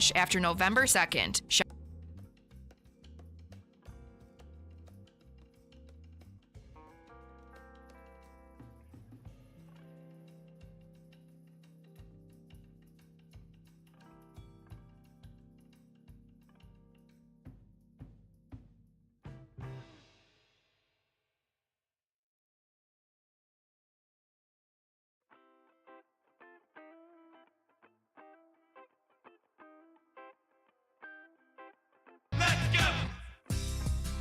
finish after November 2nd.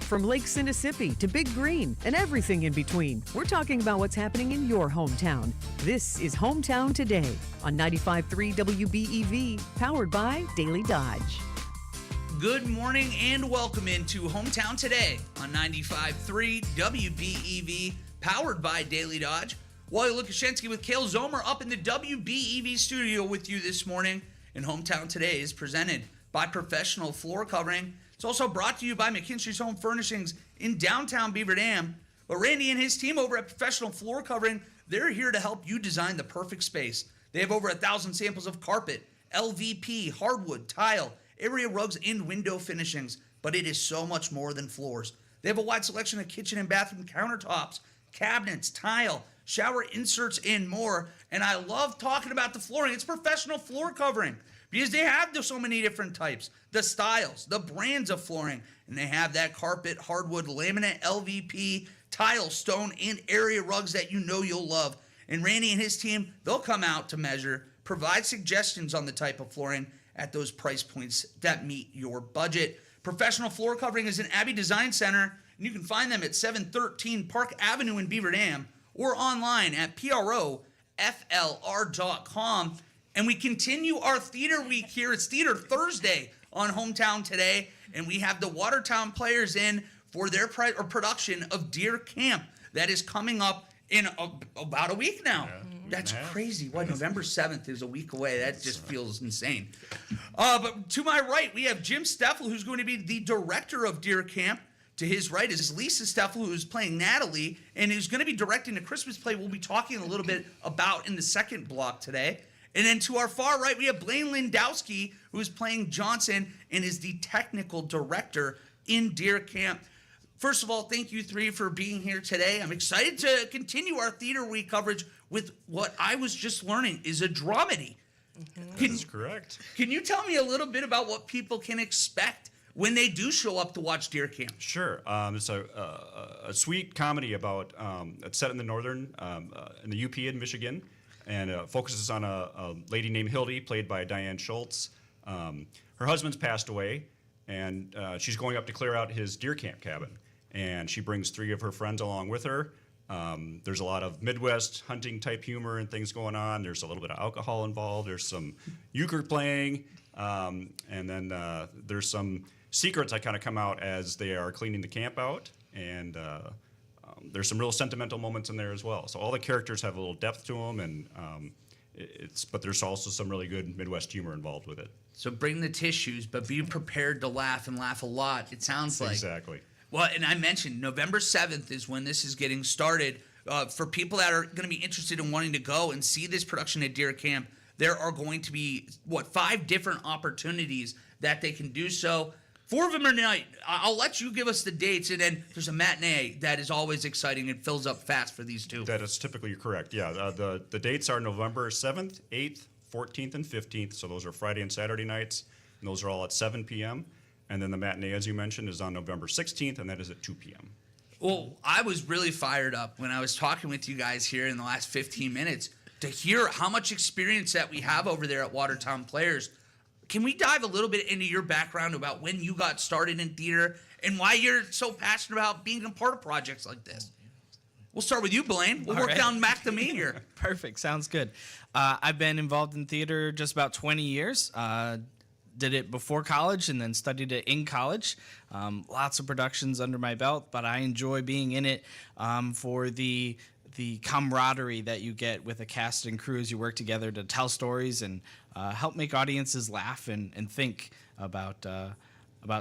From Lake Mississippi to Big Green and everything in between, we're talking about what's happening in your hometown. This is Hometown Today on 95.3 WBEV, powered by Daily Dodge. Good morning and welcome into Hometown Today on 95.3 WBEV, powered by Daily Dodge. Wally Lukashenski with Kale Zomer up in the WBEV studio with you this morning. And Hometown Today is presented by Professional Floor Covering. It's also brought to you by McKinstry's Home Furnishings in downtown Beaver Dam. But Randy and his team over at Professional Floor Covering, they're here to help you design the perfect space. They have over 1,000 samples of carpet, LVP, hardwood, tile, area rugs, and window finishings. But it is so much more than floors. They have a wide selection of kitchen and bathroom countertops, cabinets, tile, shower inserts, and more. And I love talking about the flooring. It's Professional Floor Covering, because they have so many different types, the styles, the brands of flooring, and they have that carpet, hardwood, laminate, LVP, tile, stone, and area rugs that you know you'll love. And Randy and his team, they'll come out to measure, provide suggestions on the type of flooring at those price points that meet your budget. Professional Floor Covering is an Abbey Design Center, and you can find them at 713 Park Avenue in Beaver Dam or online at PROFLR.com. And we continue our theater week here. It's Theater Thursday on Hometown Today, and we have the Watertown players in for their production of Deer Camp that is coming up in about a week now. Yeah. That's crazy. What, November 7th is a week away. That just feels insane. But to my right, we have Jim Steffel, who's going to be the director of Deer Camp. To his right is Lisa Steffel, who's playing Natalie, and who's going to be directing the Christmas play we'll be talking a little bit about in the second block today. And then to our far right, we have Blaine Lindowski, who is playing Johnson and is the technical director in Deer Camp. First of all, thank you three for being here today. I'm excited to continue our Theater Week coverage with what I was just learning is a dramedy. That's correct. Can you tell me a little bit about what people can expect when they do show up to watch Deer Camp? Sure. It's a sweet comedy about, it's set in the northern, in the UP in Michigan. And focuses on a lady named Hildy, played by Diane Schultz. Her husband's passed away, and she's going up to clear out his deer camp cabin. And she brings 3 of her friends along with her. There's a lot of Midwest hunting type humor and things going on. There's a little bit of alcohol involved. There's some euchre playing. And then there's some secrets that kind of come out as they are cleaning the camp out. And there's some real sentimental moments in there as well. So all the characters have a little depth to them, and but there's also some really good Midwest humor involved with it. So bring the tissues, but be prepared to laugh and laugh a lot. It sounds like. Exactly. Well, and I mentioned November 7th is when this is getting started. For people that are going to be interested in wanting to go and see this production at Deer Camp, there are going to be, 5 different opportunities that they can do so. 4 of them are tonight. I'll let you give us the dates, and then there's a matinee that is always exciting and fills up fast for these 2. That is typically correct, yeah. The dates are November 7th, 8th, 14th, and 15th, so those are Friday and Saturday nights, and those are all at 7 p.m. And then the matinee, as you mentioned, is on November 16th, and that is at 2 p.m. Well, I was really fired up when I was talking with you guys here in the last 15 minutes to hear how much experience that we have over there at Watertown Players. Can we dive a little bit into your background about when you got started in theater and why you're so passionate about being a part of projects like this? We'll start with you, Blaine. We'll work down back to me here. Perfect. Sounds good. I've been involved in theater just about 20 years. Did it before college and then studied it in college. Lots of productions under my belt, but I enjoy being in it for the camaraderie that you get with a cast and crew as you work together to tell stories and help make audiences laugh and think about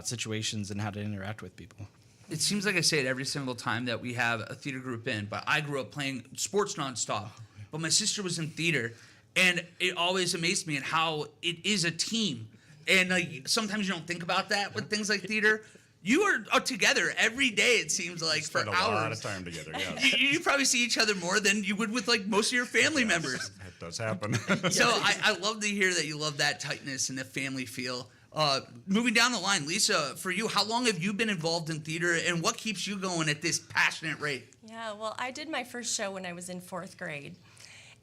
situations and how to interact with people. It seems like I say it every single time that we have a theater group in, but I grew up playing sports nonstop. But my sister was in theater, and it always amazed me at how it is a team. And like sometimes you don't think about that with things like theater. You are together every day, it seems like, for Spend hours. a lot of time together, yes. You probably see each other more than you would with like most of your family members. That does happen. So I love to hear that you love that tightness and the family feel. Moving down the line, Lisa, for you, how long have you been involved in theater, and what keeps you going at this passionate rate? Yeah, well, I did my first show when I was in 4th grade.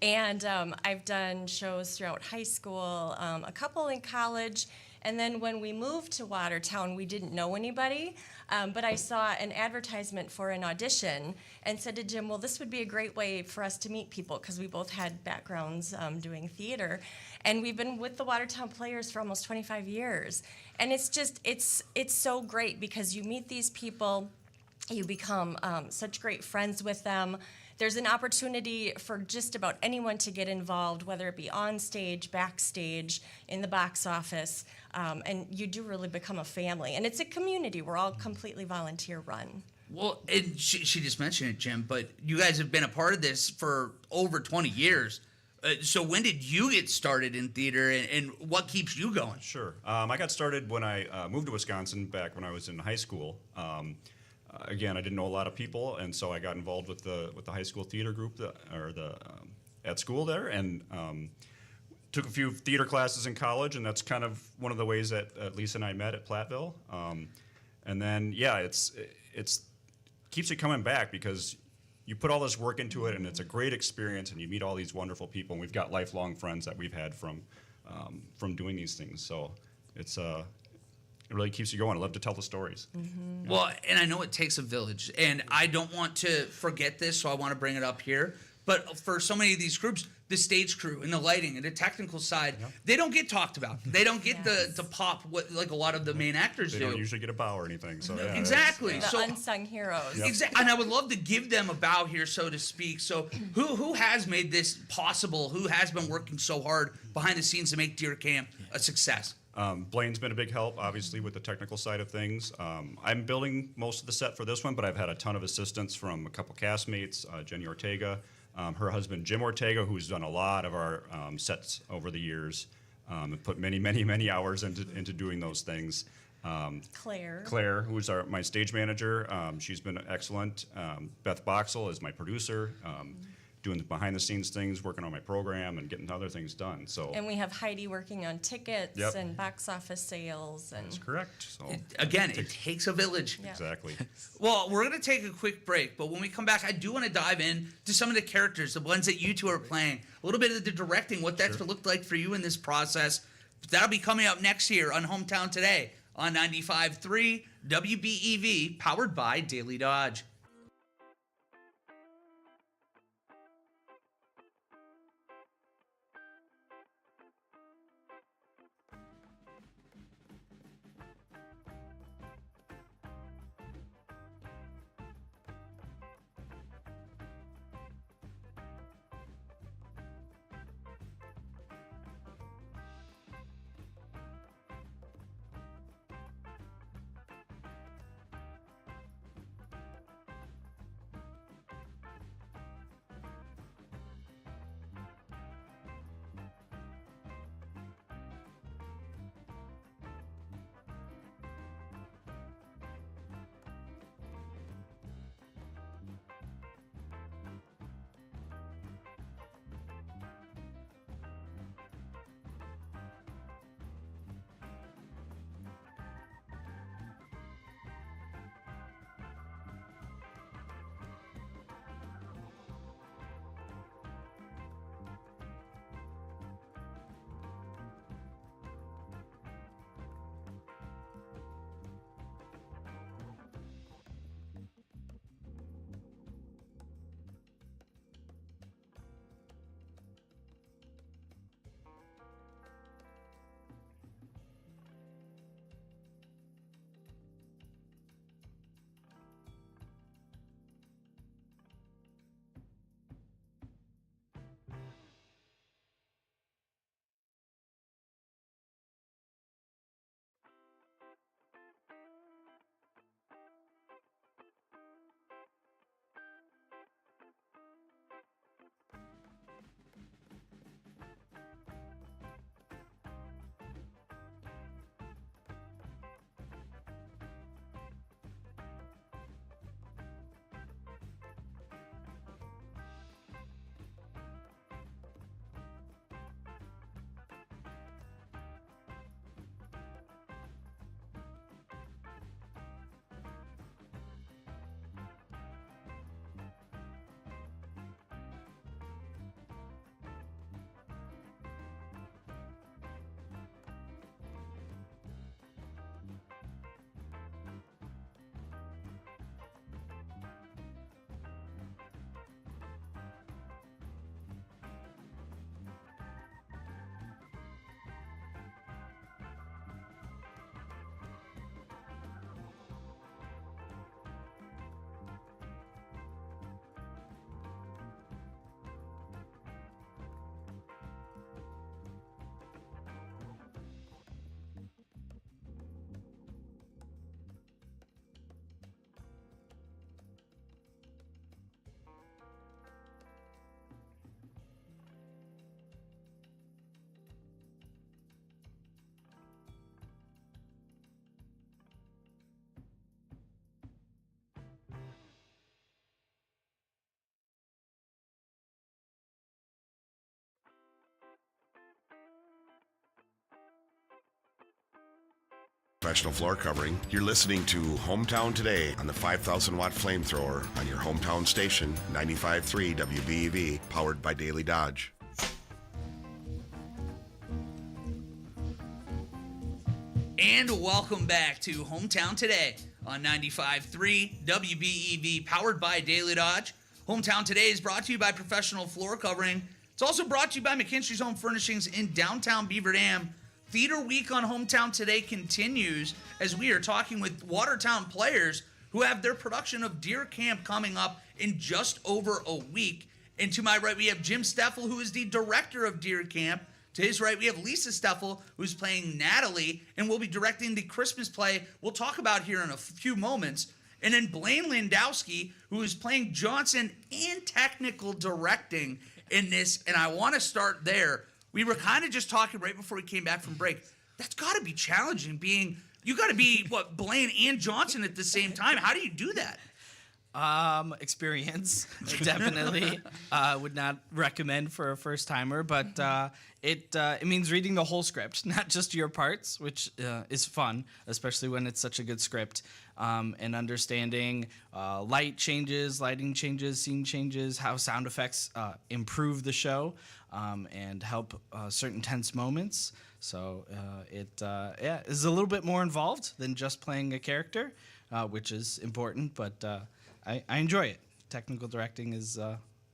And I've done shows throughout high school, a couple in college. And then when we moved to Watertown, we didn't know anybody. But I saw an advertisement for an audition and said to Jim, well, this would be a great way for us to meet people because we both had backgrounds doing theater. And we've been with the Watertown Players for almost 25 years. And it's just, it's so great because you meet these people, you become such great friends with them. There's an opportunity for just about anyone to get involved, whether it be on stage, backstage, in the box office, and you do really become a family. And it's a community. We're all completely volunteer run. Well, and she just mentioned it, Jim, but you guys have been a part of this for over 20 years. So when did you get started in theater, and what keeps you going? Sure. I got started when I moved to Wisconsin back when I was in high school. Again, I didn't know a lot of people, and so I got involved with the high school theater group at school there, and took a few theater classes in college, and that's kind of one of the ways that Lisa and I met at Platteville. And then, yeah, it's keeps you coming back because you put all this work into it, and it's a great experience, and you meet all these wonderful people, and we've got lifelong friends that we've had from doing these things. So it's it really keeps you going. I love to tell the stories. Mm-hmm. Well, and I know it takes a village, and I don't want to forget this, so I want to bring it up here. But for so many of these groups, the stage crew and the lighting and the technical side, they don't get talked about. They don't get the pop what like a lot of the main actors They do. don't usually get a bow or anything. So yeah, Exactly. The So unsung heroes. exactly, and I would love to give them a bow here, so to speak. So who has made this possible? Who has been working so hard behind the scenes to make Deer Camp a success? Blaine's been a big help, obviously, with the technical side of things. I'm building most of the set for this one, but I've had a ton of assistance from a couple castmates, Jenny Ortega, her husband Jim Ortega, who's done a lot of our sets over the years, and put many, many, many hours into doing those things. Claire, who's my stage manager, she's been excellent. Beth Boxell is my producer. Doing the behind-the-scenes things, working on my program, and getting other things done. So, and we have Heidi working on tickets and box office sales. And that's correct. So It takes a village. Yeah. exactly. Well, we're going to take a quick break, but when we come back, I do want to dive in to some of the characters, the ones that you two are playing, a little bit of the directing, what that's looked like for you in this process. But that'll be coming up next year on Hometown Today on 95.3 WBEV, powered by Daily Dodge. professional floor covering. You're listening to Hometown Today on the 5,000-watt flamethrower on your hometown station, 95.3 WBEV, powered by Daily Dodge. And welcome back to Hometown Today on 95.3 WBEV, powered by Daily Dodge. Hometown Today is brought to you by Professional Floor Covering. It's also brought to you by McKinstry's Home Furnishings in downtown Beaver Dam. Theater Week on Hometown Today continues as we are talking with Watertown players who have their production of Deer Camp coming up in just over a week. And to my right, we have Jim Steffel, who is the director of Deer Camp. To his right, we have Lisa Steffel, who's playing Natalie, and will be directing the Christmas play we'll talk about here in a few moments. And then Blaine Landowski, who is playing Johnson and technical directing in this. And I want to start there. We were kind of just talking right before we came back from break. That's got to be challenging you got to be, Blaine and Johnson at the same time. How do you do that? Experience, definitely. Would not recommend for a first timer, but it means reading the whole script, not just your parts, which is fun, especially when it's such a good script. And understanding lighting changes, scene changes, how sound effects improve the show and help certain tense moments. So it is a little bit more involved than just playing a character, which is important, but I enjoy it. Technical directing is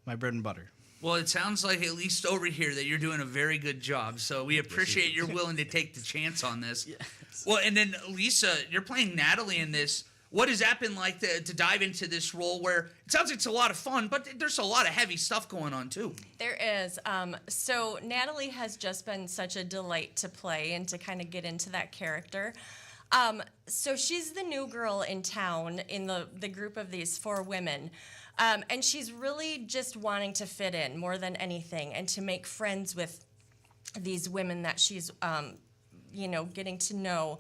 my bread and butter. Well, it sounds like, at least over here, that you're doing a very good job. So we appreciate you're willing to take the chance on this. Yes. Well, and then, Lisa, you're playing Natalie in this. What has that been like to dive into this role where it sounds like it's a lot of fun, but there's a lot of heavy stuff going on, too? There is. So Natalie has just been such a delight to play and to kind of get into that character. So she's the new girl in town in the group of these 4 women. And she's really just wanting to fit in more than anything and to make friends with these women that she's, getting to know.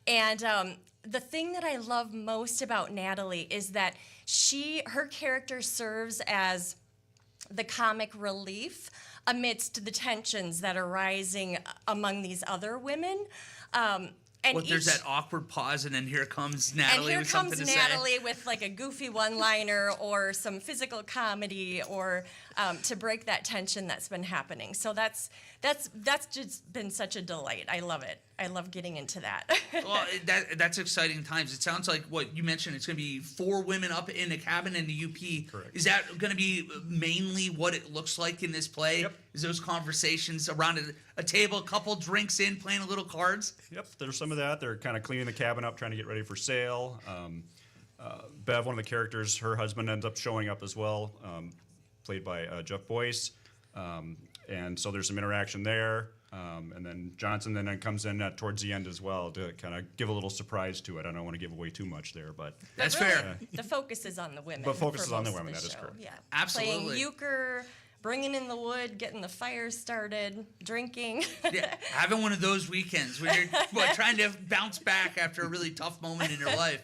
And the thing that I love most about Natalie is that her character serves as the comic relief amidst the tensions that are rising among these other women. There's that awkward pause, and then here comes Natalie with something to say. And here comes Natalie with like a goofy one-liner or some physical comedy or to break that tension that's been happening. So that's just been such a delight. I love it. I love getting into that. Well, that's exciting times. It sounds like what you mentioned. It's going to be 4 women up in a cabin in the UP. Correct. Is that going to be mainly what it looks like in this play? Yep. Is those conversations around a table, a couple drinks in, playing a little cards? Yep, there's some of that. They're kind of cleaning the cabin up, trying to get ready for sale. Bev, one of the characters, her husband ends up showing up as well, played by Jeff Boyce. And so there's some interaction there. And then Johnson then comes in towards the end as well to kind of give a little surprise to it. I don't want to give away too much there, but that's really, fair. The focus is on the women. But focus is on the most women, of that is show. correct. Yeah, Absolutely. Playing euchre, bringing in the wood, getting the fire started, drinking. Yeah, having one of those weekends when you're trying to bounce back after a really tough moment in your life.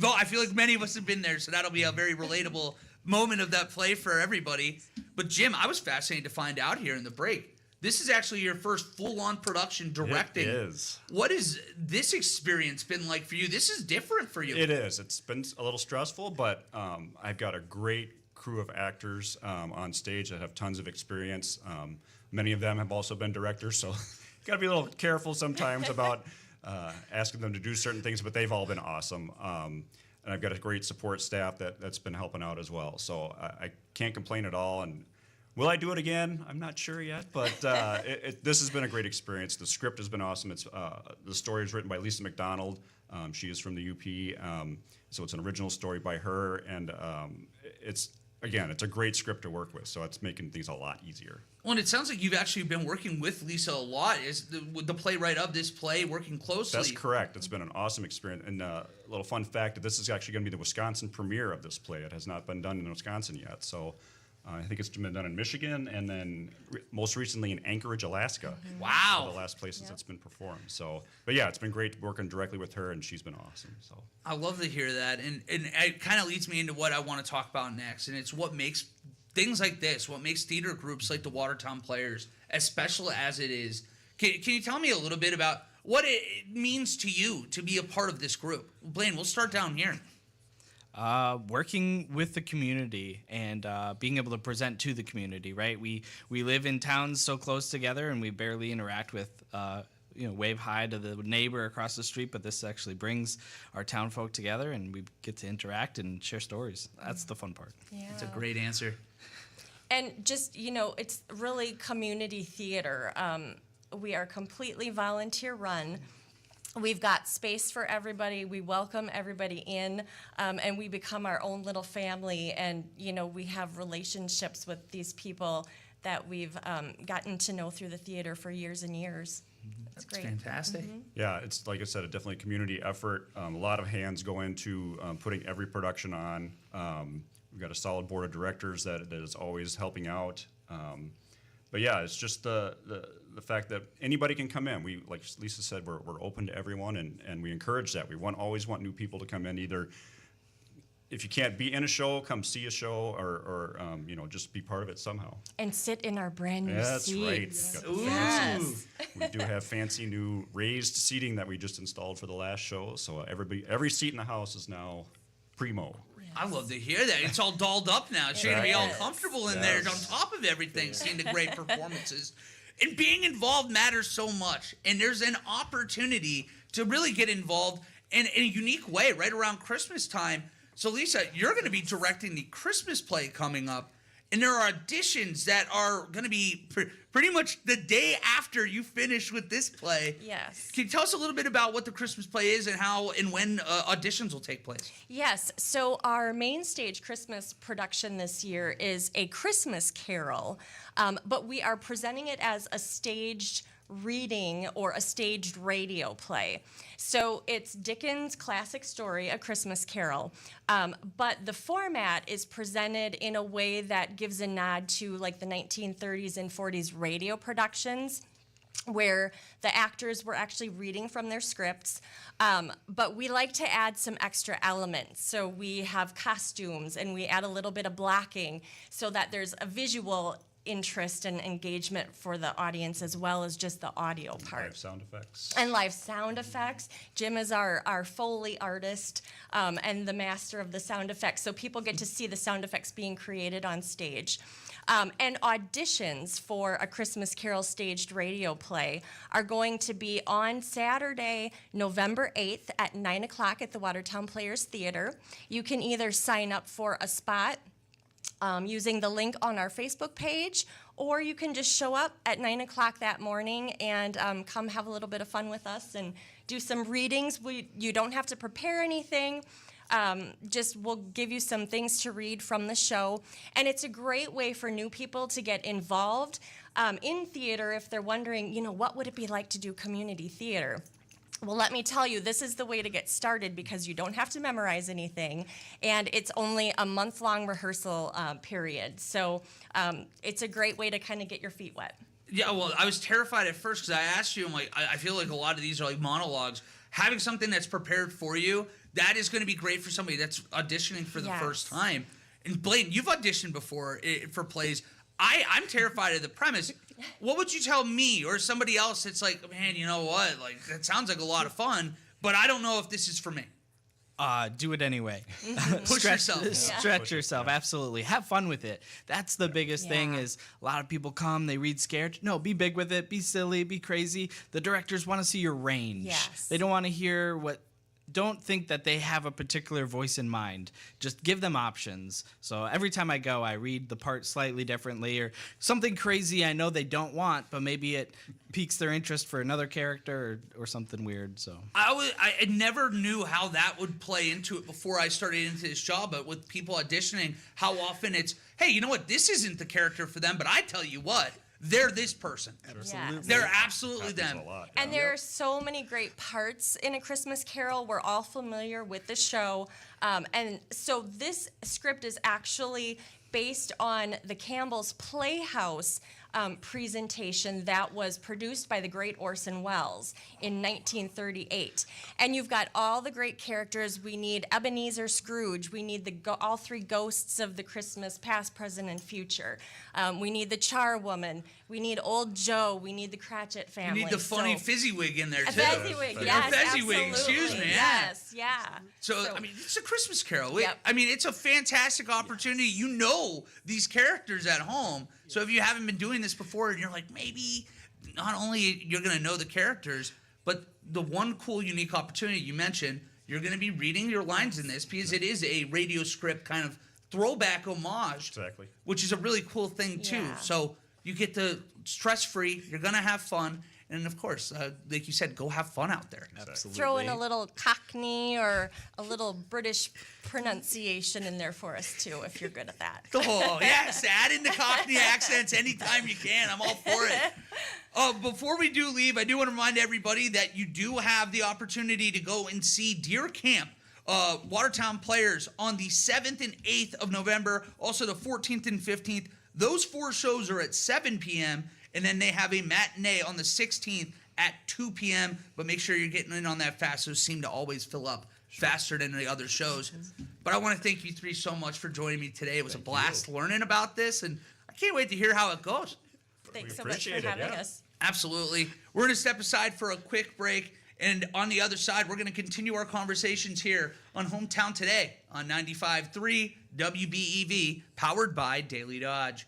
I feel like many of us have been there, so that'll be a very relatable moment of that play for everybody. But Jim, I was fascinated to find out here in the break. This is actually your first full-on production directing. It is. What has this experience been like for you? This is different for you. It is. It's been a little stressful, but I've got a great crew of actors on stage that have tons of experience. Many of them have also been directors, so got to be a little careful sometimes about asking them to do certain things, but they've all been awesome. And I've got a great support staff that's been helping out as well. So I can't complain at all. And will I do it again? I'm not sure yet, but this has been a great experience. The script has been awesome. It's the story is written by Lisa McDonald. She is from the UP, so it's an original story by her, and it's a great script to work with. So it's making things a lot easier. Well, and it sounds like you've actually been working with Lisa a lot. Is the playwright of this play working closely? That's correct. It's been an awesome experience. And a little fun fact that this is actually going to be the Wisconsin premiere of this play. It has not been done in Wisconsin yet. So I think it's been done in Michigan and then most recently in Anchorage, Alaska. Mm-hmm. Wow. The last places it's been performed. So, but yeah, it's been great working directly with her, and she's been awesome. So I love to hear that. And it kind of leads me into what I want to talk about next. And it's what makes things like this, what makes theater groups like the Watertown Players as special as it is. Can you tell me a little bit about what it means to you to be a part of this group. Blaine, we'll start down here. Working with the community and being able to present to the community, right? We live in towns so close together, and we barely interact with, wave hi to the neighbor across the street, but this actually brings our town folk together, and we get to interact and share stories. That's the fun part. Yeah. That's a great answer. And just, it's really community theater. We are completely volunteer run. We've got space for everybody. We welcome everybody in, and we become our own little family. And, we have relationships with these people that we've gotten to know through the theater for years and years. That's great. Fantastic. Yeah, it's like I said, definitely a community effort. A lot of hands go into putting every production on. We've got a solid board of directors that is always helping out. But yeah, it's just the fact that anybody can come in. We, like Lisa said, we're open to everyone, and we encourage that. We always want new people to come in. Either if you can't be in a show, come see a show, or just be part of it somehow. And sit in our brand new That's seats. right. Yes. We do have fancy new raised seating that we just installed for the last show. So every seat in the house is now primo. I love to hear that. It's all dolled up now. It's going to be all is. comfortable in there on top of everything, seeing the great performances. And being involved matters so much. And there's an opportunity to really get involved in a unique way right around Christmas time. So, Lisa, you're going to be directing the Christmas play coming up. And there are auditions that are going to be pretty much the day after you finish with this play. Yes. Can you tell us a little bit about what the Christmas play is and how and when auditions will take place? Yes. So our main stage Christmas production this year is A Christmas Carol, but we are presenting it as a staged reading or a staged radio play. So it's Dickens' classic story, A Christmas Carol, but the format is presented in a way that gives a nod to like the 1930s and 40s radio productions, where the actors were actually reading from their scripts, but we like to add some extra elements. So we have costumes, and we add a little bit of blocking so that there's a visual interest and engagement for the audience as well as just the audio part. Live sound effects. And live sound effects. Jim is our Foley artist and the master of the sound effects, so people get to see the sound effects being created on stage. And auditions for A Christmas Carol staged radio play are going to be on Saturday, November 8th at 9 o'clock at the Watertown Players Theater. You can either sign up for a spot using the link on our Facebook page, or you can just show up at 9 o'clock that morning and come have a little bit of fun with us and do some readings. You don't have to prepare anything. Just we'll give you some things to read from the show. And it's a great way for new people to get involved in theater if they're wondering, what would it be like to do community theater? Well, let me tell you, this is the way to get started because you don't have to memorize anything, and it's only a month-long rehearsal period. So it's a great way to kind of get your feet wet. Yeah, well, I was terrified at first because I asked you, I'm like, I feel like a lot of these are like monologues. Having something that's prepared for you, that is going to be great for somebody that's auditioning for the first time. And Blaine, you've auditioned before for plays. I'm terrified of the premise. What would you tell me or somebody else that's like, man, you know what? Like, that sounds like a lot of fun, but I don't know if this is for me. Do it anyway. Push yourself. Stretch yourself, absolutely. Have fun with it. That's the biggest thing is a lot of people come, they read scared. No, be big with it, be silly, be crazy. The directors want to see your range. Yes. They don't want to hear don't think that they have a particular voice in mind. Just give them options. So every time I go, I read the part slightly differently or something crazy I know they don't want, but maybe it piques their interest for another character or something weird. So I never knew how that would play into it before I started into this job, but with people auditioning, how often it's, hey, you know what? This isn't the character for them, but I tell you what, they're this person. Absolutely. They're absolutely them. And there are so many great parts in A Christmas Carol. We're all familiar with the show. And so this script is actually based on the Campbell's Playhouse presentation that was produced by the great Orson Welles in 1938. And you've got all the great characters. We need Ebenezer Scrooge. We need all three ghosts of the Christmas past, present, and future. We need the Charwoman. We need Old Joe. We need the Cratchit family. You need the funny Fezziwig in there, too. A Fezziwig, yes, Fezziwig, absolutely. excuse me. Yes, yeah. So, I mean, it's a Christmas Carol. Yep. I mean, it's a fantastic opportunity. You know these characters at home. So if you haven't been doing this before and you're like, maybe not only you're going to know the characters, but the one cool, unique opportunity you mentioned, you're going to be reading your lines in this because it is a radio script kind of throwback homage. Exactly. Which is a really cool thing, too. Yeah. So you get to stress-free. You're going to have fun. And, of course, like you said, go have fun out there. Absolutely. Throw in a little Cockney or a little British pronunciation in there for us, too, if you're good at that. Oh, yes. Add in the Cockney accents anytime you can. I'm all for it. Before we do leave, I do want to remind everybody that you do have the opportunity to go and see Deer Camp. Watertown Players on the 7th and 8th of November, also the 14th and 15th. Those 4 shows are at 7 p.m., and then they have a matinee on the 16th at 2 p.m., but make sure you're getting in on that fast. Those seem to always fill up faster than the other shows. But I want to thank you three so much for joining me today. It was a blast learning about this, and I can't wait to hear how it goes. Thanks so much for having us. Absolutely. We're going to step aside for a quick break, and on the other side, we're going to continue our conversations here on Hometown Today on 95.3 WBEV, powered by Daily Dodge.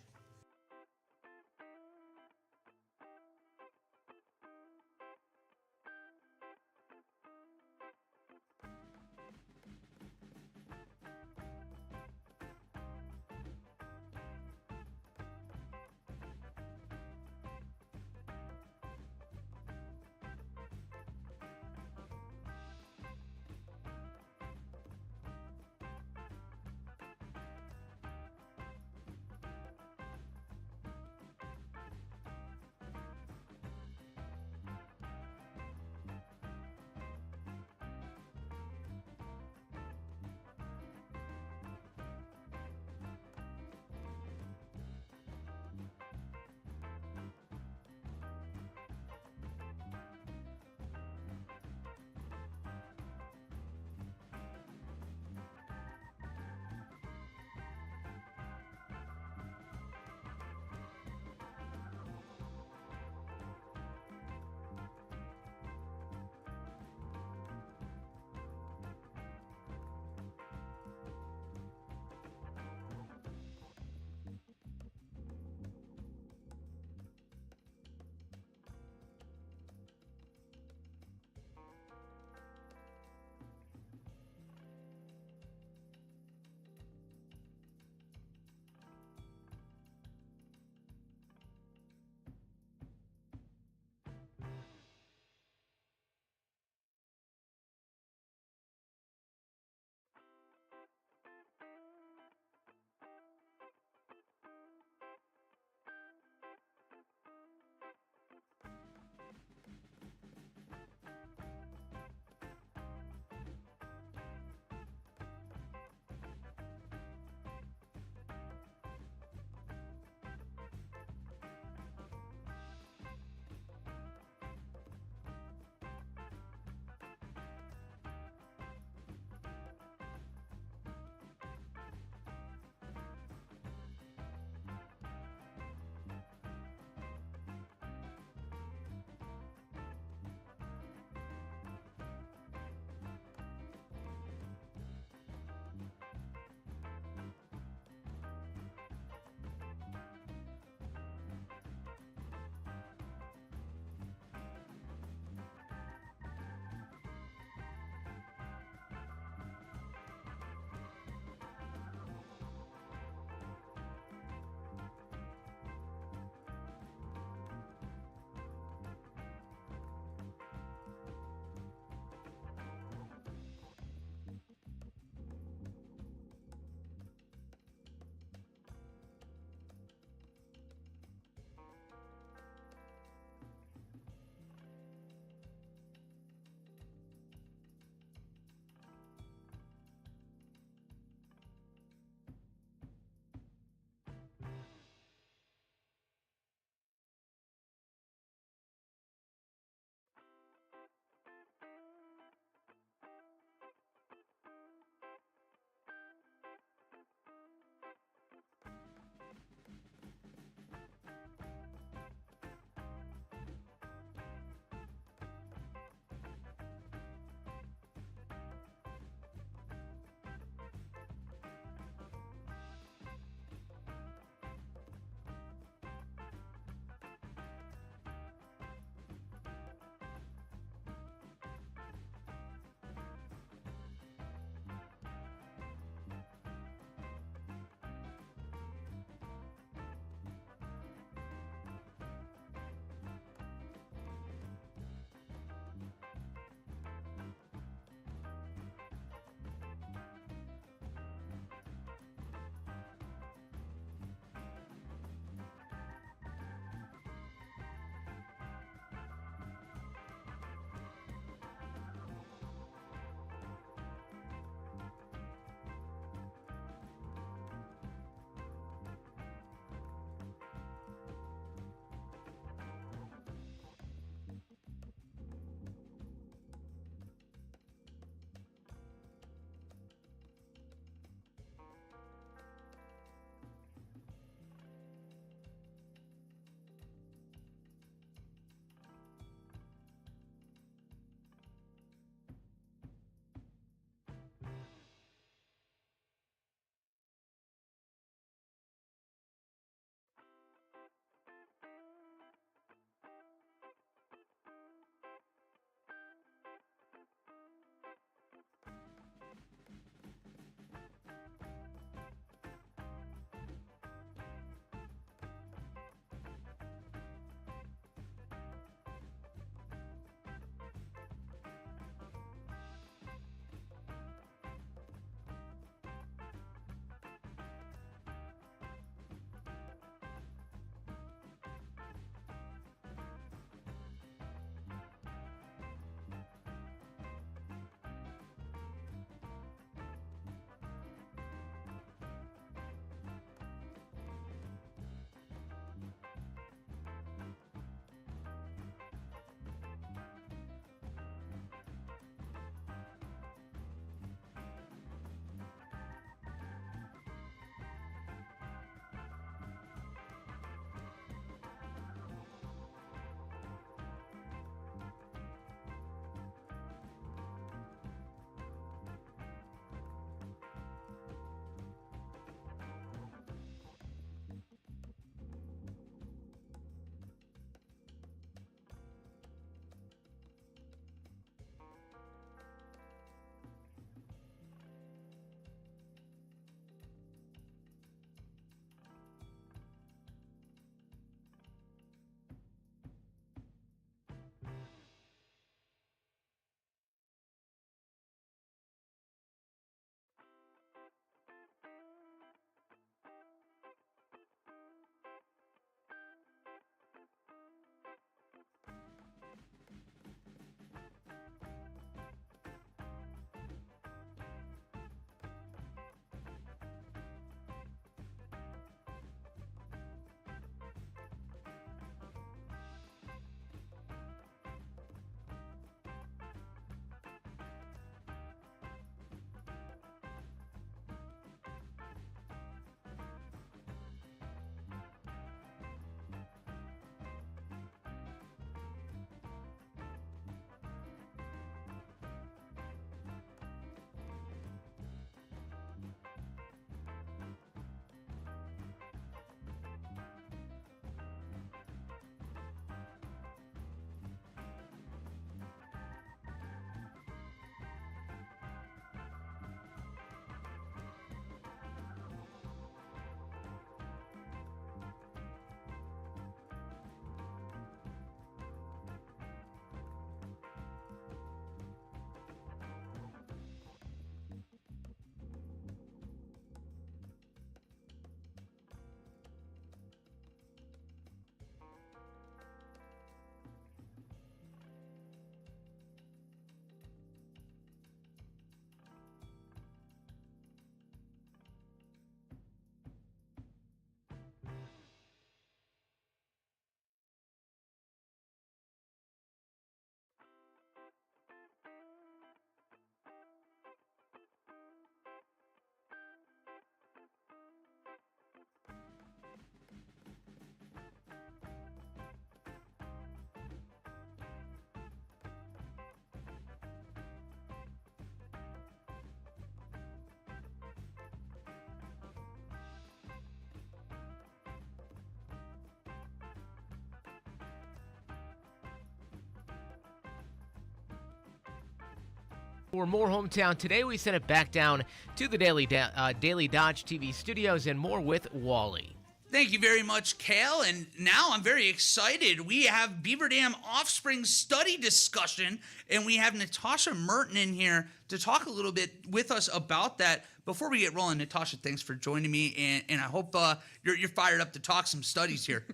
For more Hometown Today, we send it back down to the Daily Dodge TV studios and more with Wally. Thank you very much, Kale. And now I'm very excited. We have Beaver Dam Offspring study discussion, and we have Natasha Merton in here to talk a little bit with us about that. Before we get rolling, Natasha, thanks for joining me, and I hope you're fired up to talk some studies here.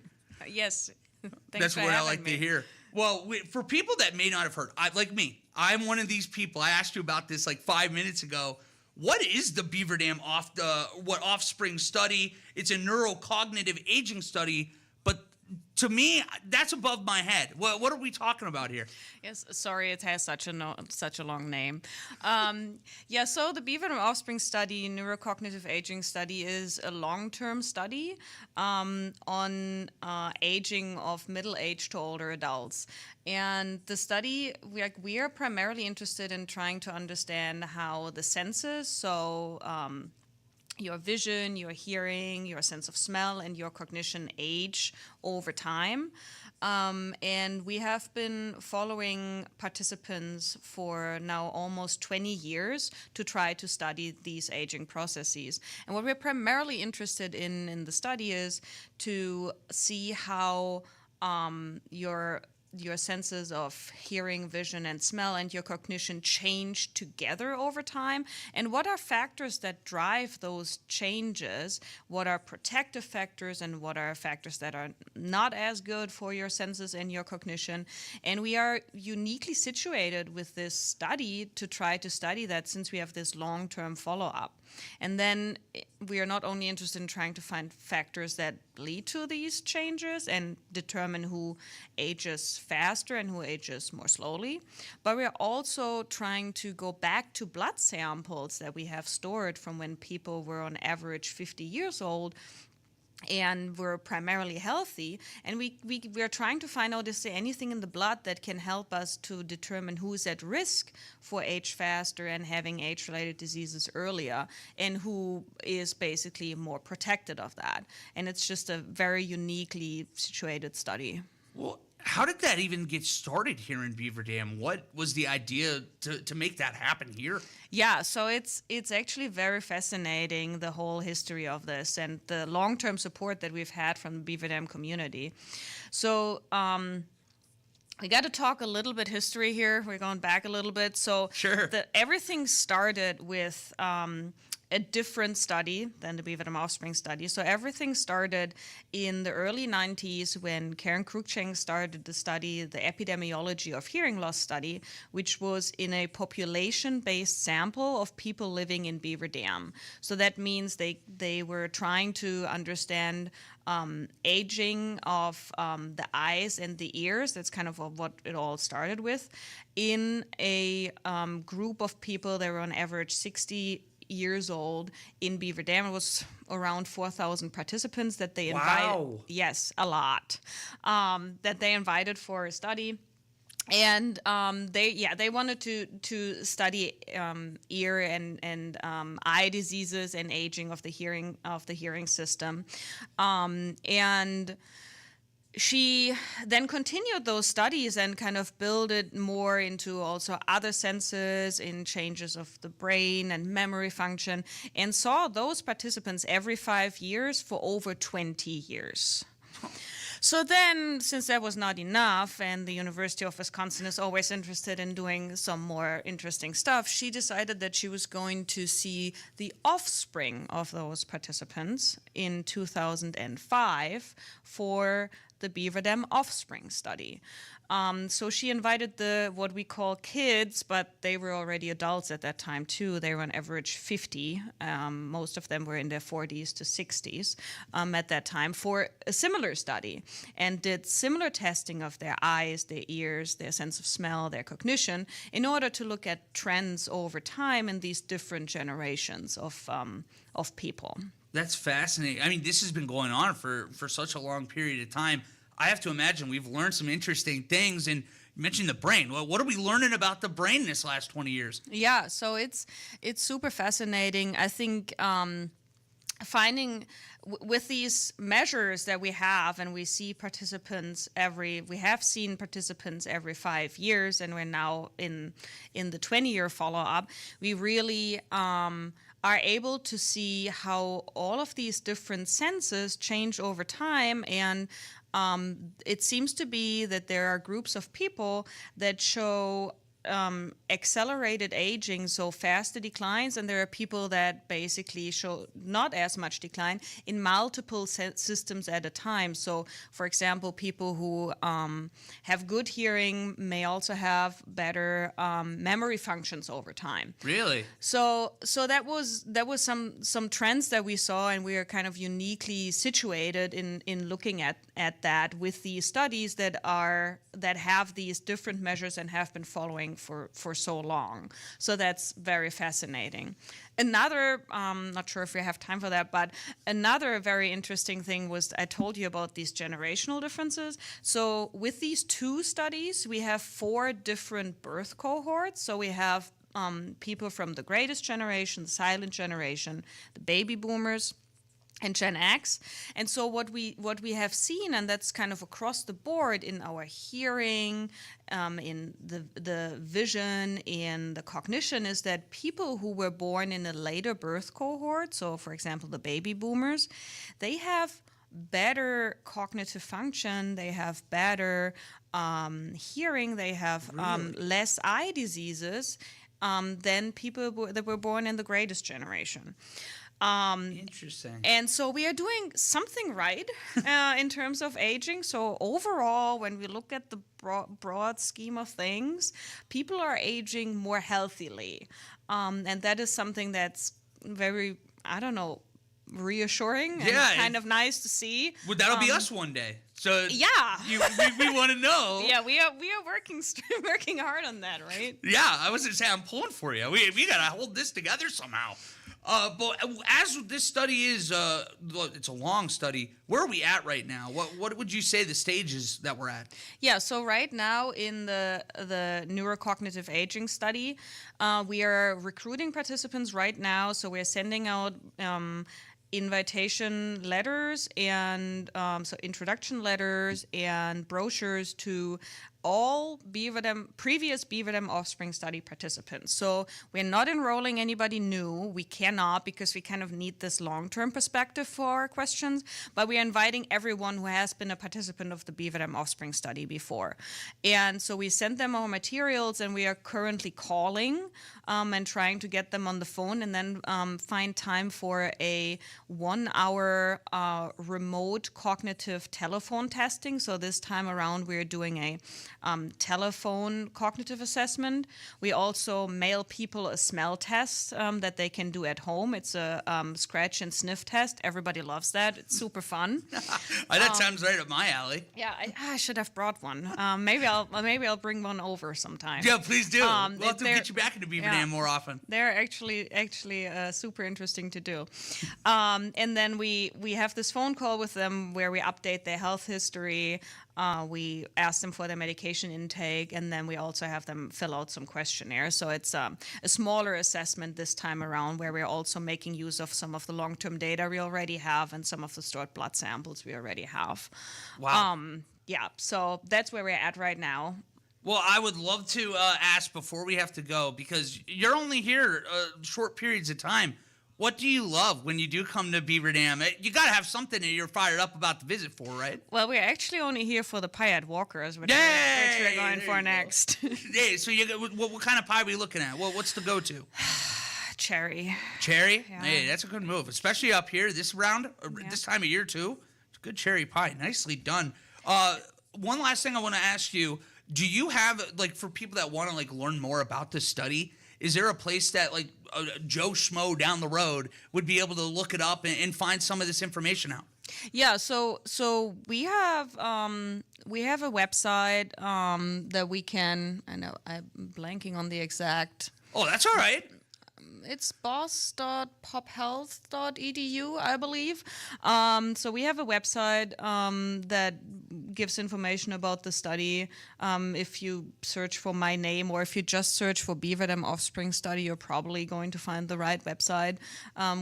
Yes. That's what I like to hear. Well, for people that may not have heard, like me, I'm one of these people. I asked you about this like 5 minutes ago. What is the Beaver Dam Offspring study? It's a neurocognitive aging study, but to me, that's above my head. What are we talking about here? Yes, sorry, it has such a long name. So the Beaver Dam Offspring study, neurocognitive aging study, is a long-term study on aging of middle-aged to older adults. And the study, we are primarily interested in trying to understand how the senses, so your vision, your hearing, your sense of smell, and your cognition age over time. And we have been following participants for now almost 20 years to try to study these aging processes. And what we're primarily interested in the study is to see how your senses of hearing, vision, and smell and your cognition change together over time, and what are factors that drive those changes, what are protective factors and what are factors that are not as good for your senses and your cognition. And we are uniquely situated with this study to try to study that, since we have this long-term follow-up. And then we are not only interested in trying to find factors that lead to these changes and determine who ages faster and who ages more slowly, but we are also trying to go back to blood samples that we have stored from when people were on average 50 years old and were primarily healthy, and we are trying to find out, is there anything in the blood that can help us to determine who is at risk for age faster and having age-related diseases earlier, and who is basically more protected of that. And it's just a very uniquely situated study. Well, how did that even get started here in Beaver Dam? What was the idea to make that happen here? Yeah, so it's actually very fascinating, the whole history of this and the long-term support that we've had from the Beaver Dam community. So we got to talk a little bit history here. We're going back a little bit. So sure. Everything started with a different study than the Beaver Dam Offspring study. So everything started in the early 90s when Karen Cruikshank started the study, the epidemiology of hearing loss study, which was in a population-based sample of people living in Beaver Dam. So that means they were trying to understand aging of the eyes and the ears. That's kind of what it all started with. In a group of people that were on average 60 years old in Beaver Dam. It was around 4,000 participants that they invited. Wow. Yes, a lot. That they invited for a study. And they wanted to study ear and eye diseases and aging of the hearing system. And she then continued those studies and kind of built it more into also other senses in changes of the brain and memory function, and saw those participants every 5 years for over 20 years. So then, since that was not enough, and the University of Wisconsin is always interested in doing some more interesting stuff, she decided that she was going to see the offspring of those participants in 2005 for the Beaver Dam Offspring study. So she invited what we call kids, but they were already adults at that time too. They were on average 50. Most of them were in their 40s to 60s at that time, for a similar study, and did similar testing of their eyes, their ears, their sense of smell, their cognition, in order to look at trends over time in these different generations of people. That's fascinating. I mean, this has been going on for such a long period of time. I have to imagine we've learned some interesting things. And you mentioned the brain. Well, what are we learning about the brain this last 20 years? Yeah, so it's super fascinating. I think finding with these measures that we have, and we have seen participants every 5 years, and we're now in the 20-year follow-up, we really are able to see how all of these different senses change over time. And it seems to be that there are groups of people that show accelerated aging, so faster declines, and there are people that basically show not as much decline in multiple systems at a time. So, for example, people who have good hearing may also have better memory functions over time. Really? So that was some trends that we saw, and we are kind of uniquely situated in looking at that with these studies that have these different measures and have been following for so long. So that's very fascinating. Another, not sure if we have time for that, but another very interesting thing was I told you about these generational differences. So with these 2 studies, we have 4 different birth cohorts. So we have people from the greatest generation, the silent generation, the baby boomers, and Gen X. And so what we have seen, and that's kind of across the board in our hearing, in the vision, in the cognition, is that people who were born in a later birth cohort, so for example the baby boomers, they have better cognitive function, they have better hearing, they have less eye diseases than people that were born in the greatest generation. Interesting. And so we are doing something right in terms of aging. So overall, when we look at the broad scheme of things, people are aging more healthily. And that is something that's very, reassuring and kind of nice to see. Well, that'll be us one day. So yeah, we want to know. Yeah, we are working hard on that, right? Yeah, I was gonna say I'm pulling for you. We gotta hold this together somehow. But as this study is, it's a long study. Where are we at right now? What would you say the stages that we're at? Yeah, so right now in the neurocognitive aging study, we are recruiting participants right now. So we're sending out invitation letters and so introduction letters and brochures to all previous BVDM Offspring study participants. So we're not enrolling anybody new. We cannot, because we kind of need this long-term perspective for our questions, but we are inviting everyone who has been a participant of the BVDM Offspring study before. And so we sent them our materials, and we are currently calling and trying to get them on the phone, and then find time for a 1-hour remote cognitive telephone testing. So this time around, we're doing a telephone cognitive assessment. We also mail people a smell test that they can do at home. It's a scratch and sniff test. Everybody loves that. It's super fun. That sounds right up my alley. Yeah, I should have brought one. Maybe I'll bring one over sometime. Yeah, please do. We'll have to get you back into Beaver Dam more often. They're actually super interesting to do. And then we have this phone call with them where we update their health history. We ask them for their medication intake, and then we also have them fill out some questionnaires. So it's a smaller assessment this time around, where we're also making use of some of the long-term data we already have and some of the stored blood samples we already have. Wow. Yeah, so that's where we're at right now. Well, I would love to ask before we have to go, because you're only here short periods of time. What do you love when you do come to Beaver Dam? You got to have something that you're fired up about the visit for, right? Well, we're actually only here for the pie at Walker's, which we're going for next. Hey, so what kind of pie are we looking at? What's the go-to? Cherry. Cherry? Yeah. Hey, that's a good move, especially up here this round, this time of year too. It's a good cherry pie. Nicely done. One last thing I want to ask you. Do you have, for people that want to, learn more about this study, is there a place that, Joe Schmo down the road would be able to look it up and find some of this information out? Yeah, so we have a website that we can, I know I'm blanking on the exact. Oh, that's all right. It's boss.pophealth.edu, I believe. So we have a website that gives information about the study. If you search for my name, or if you just search for Beaver Dam Offspring study, you're probably going to find the right website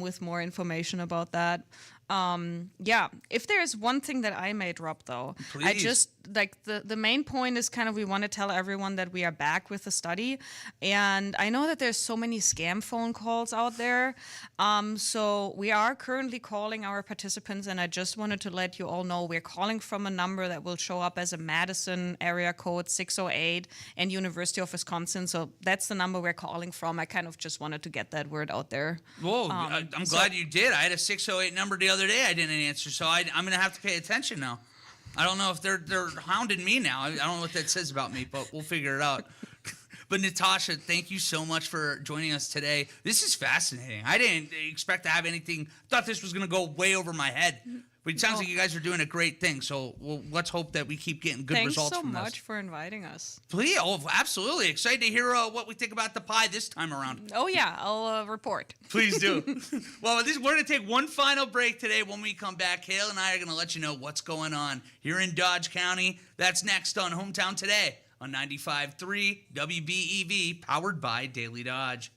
with more information about that. If there's one thing that I may drop, though, Please. I just like the main point is kind of we want to tell everyone that we are back with the study, and I know that there's so many scam phone calls out there, so we are currently calling our participants, and I just wanted to let you all know we're calling from a number that will show up as a Madison area code 608 and University of Wisconsin, so that's the number we're calling from. I kind of just wanted to get that word out there. Whoa, I'm glad you did. I had a 608 number the other day I didn't answer, so I'm going to have to pay attention now. I don't know if they're hounding me now. I don't know what that says about me, but we'll figure it out. But Natasha, thank you so much for joining us today. This is fascinating. I didn't expect to have anything. Thought this was going to go way over my head. But it sounds like you guys are doing a great thing. So let's hope that we keep getting good results from this. Thanks so much for inviting us. Please, absolutely. Excited to hear what we think about the pie this time around. Oh, yeah, I'll report. Please do. Well, we're going to take one final break today. When we come back, Hale and I are going to let you know what's going on here in Dodge County. That's next on Hometown Today on 95.3 WBEV, powered by Daily Dodge.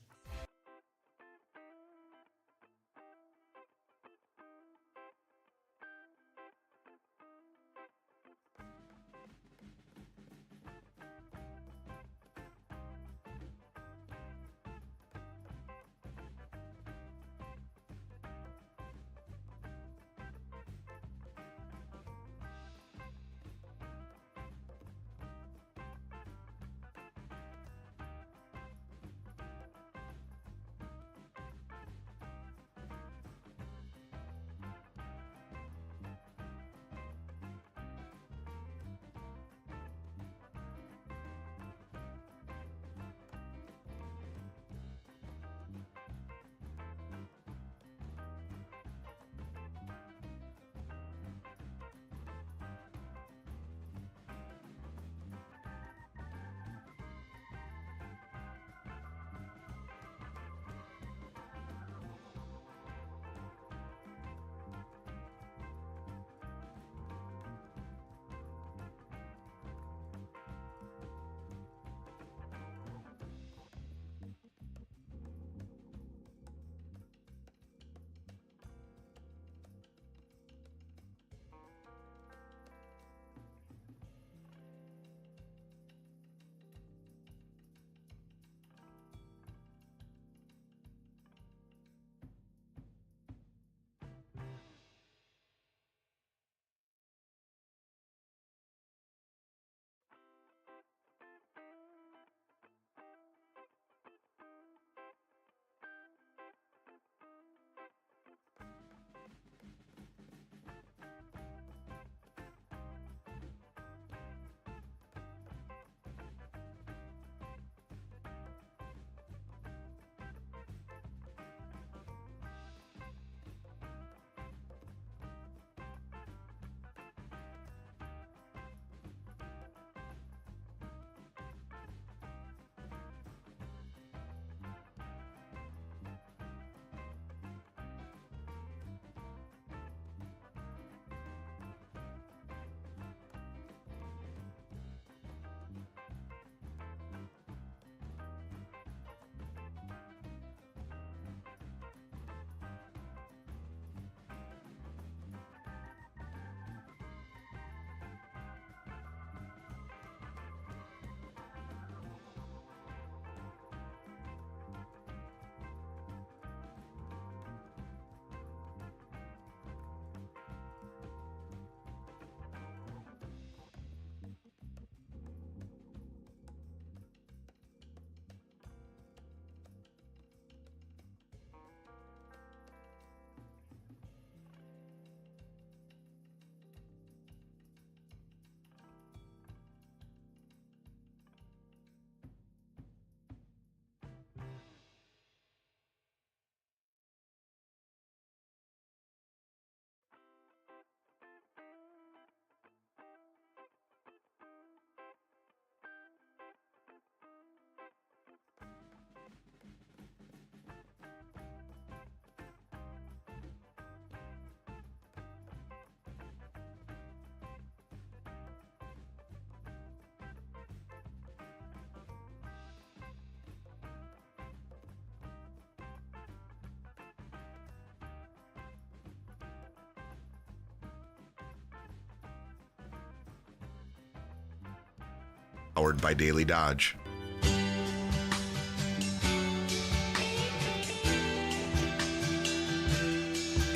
powered by Daily Dodge.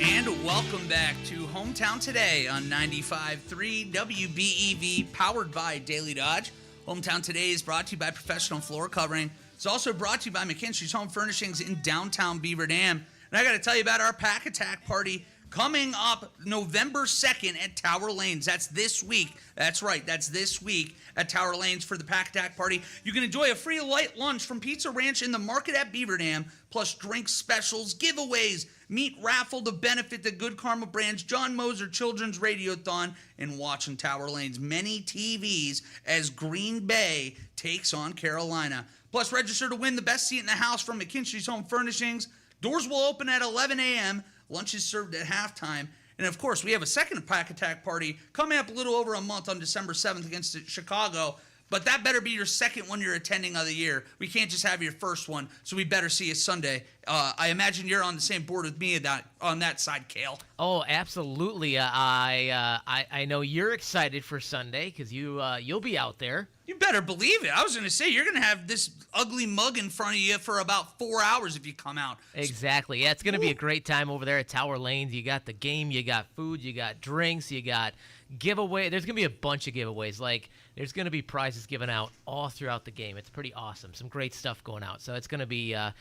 And welcome back to Hometown Today on 95.3 WBEV, powered by Daily Dodge. Hometown Today is brought to you by Professional Floor Covering. It's also brought to you by McKinstry's Home Furnishings in downtown Beaver Dam. And I got to tell you about our Pack Attack Party coming up November 2nd at Tower Lanes. That's this week. That's right. That's this week at Tower Lanes for the Pack Attack Party. You can enjoy a free light lunch from Pizza Ranch in the market at Beaver Dam, plus drink specials, giveaways, meat raffle to benefit the Good Karma Branch, John Moser Children's Radiothon, and watching Tower Lane's many TVs as Green Bay takes on Carolina. Plus, register to win the best seat in the house from McKinstry's Home Furnishings. Doors will open at 11 a.m. Lunch is served at halftime. And, of course, we have a second Pack Attack Party coming up a little over a month on December 7th against Chicago. But that better be your second one you're attending of the year. We can't just have your first one, so we better see you Sunday. I imagine you're on the same board with me on that side, Cale. Oh, absolutely. I know you're excited for Sunday because you'll be out there. You better believe it. I was going to say, you're going to have this ugly mug in front of you for about 4 hours if you come out. Exactly. Yeah, it's going to be a great time over there at Tower Lanes. You got the game, you got food, you got drinks, you got giveaway. There's going to be a bunch of giveaways. Like, there's going to be prizes given out all throughout the game. It's pretty awesome. Some great stuff going out. So it's going to be a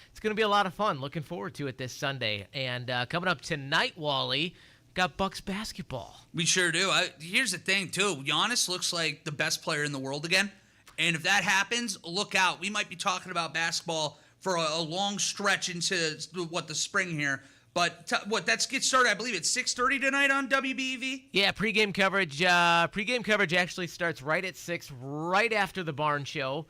lot of fun. Looking forward to it this Sunday. And coming up tonight, Wally, got Bucks basketball. We sure do. Here's the thing, too. Giannis looks like the best player in the world again. And if that happens, look out. We might be talking about basketball for a long stretch into the spring here. But that gets started, I believe, at 6:30 tonight on WBEV? Yeah, pregame coverage. Pregame coverage actually starts right at 6, right after the Barn Show,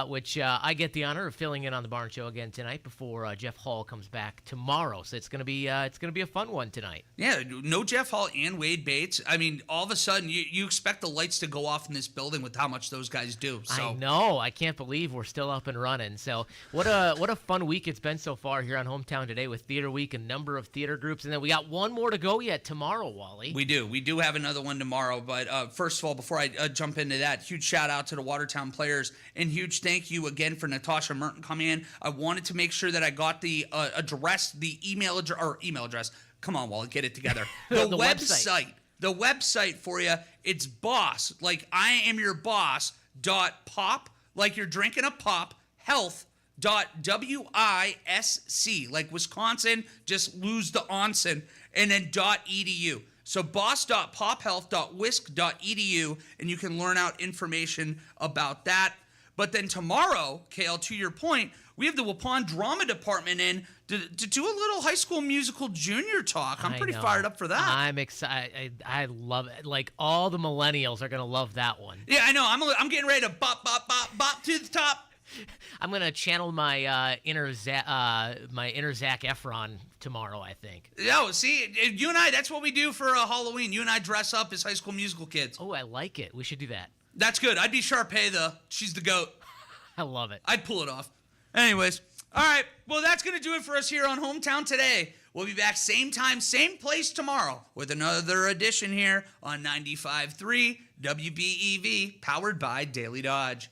which I get the honor of filling in on the Barn Show again tonight before Jeff Hall comes back tomorrow. So it's gonna be a fun one tonight. Yeah, no Jeff Hall and Wade Bates. I mean, all of a sudden you expect the lights to go off in this building with how much those guys do. So. I know. I can't believe we're still up and running. So what a fun week it's been so far here on Hometown Today with Theater Week, a number of theater groups, and then we got one more to go yet tomorrow, Wally. We do have another one tomorrow. But first of all, before I jump into that, huge shout out to the Watertown players and huge thank you again for Natasha Merton coming in. I wanted to make sure that I got the address, the email address. Come on, Wally, get it together. The website. The website for you, it's boss, like I am your boss, .pop, like you're drinking a pop, health, .wisc, like Wisconsin, just lose the onsen, and then .edu. So boss.pophealth.wisc.edu, and you can learn out information about that. But then tomorrow, Cale, to your point, we have the Waupun Drama Department in to do a little High School Musical Junior talk. I'm pretty fired up for that. I'm excited. I love it. Like, all the millennials are going to love that one. Yeah, I know. I'm getting ready to bop, bop, bop, bop to the top. I'm gonna channel my inner Zac Efron tomorrow, I think. Yo, see, you and I, that's what we do for Halloween. You and I dress up as High School Musical kids. Oh, I like it. We should do that. That's good. I'd be Sharpay, though. She's the GOAT. I love it. I'd pull it off. Anyways, all right. Well, that's going to do it for us here on Hometown Today. We'll be back same time, same place tomorrow with another edition here on 95.3 WBEV, powered by Daily Dodge.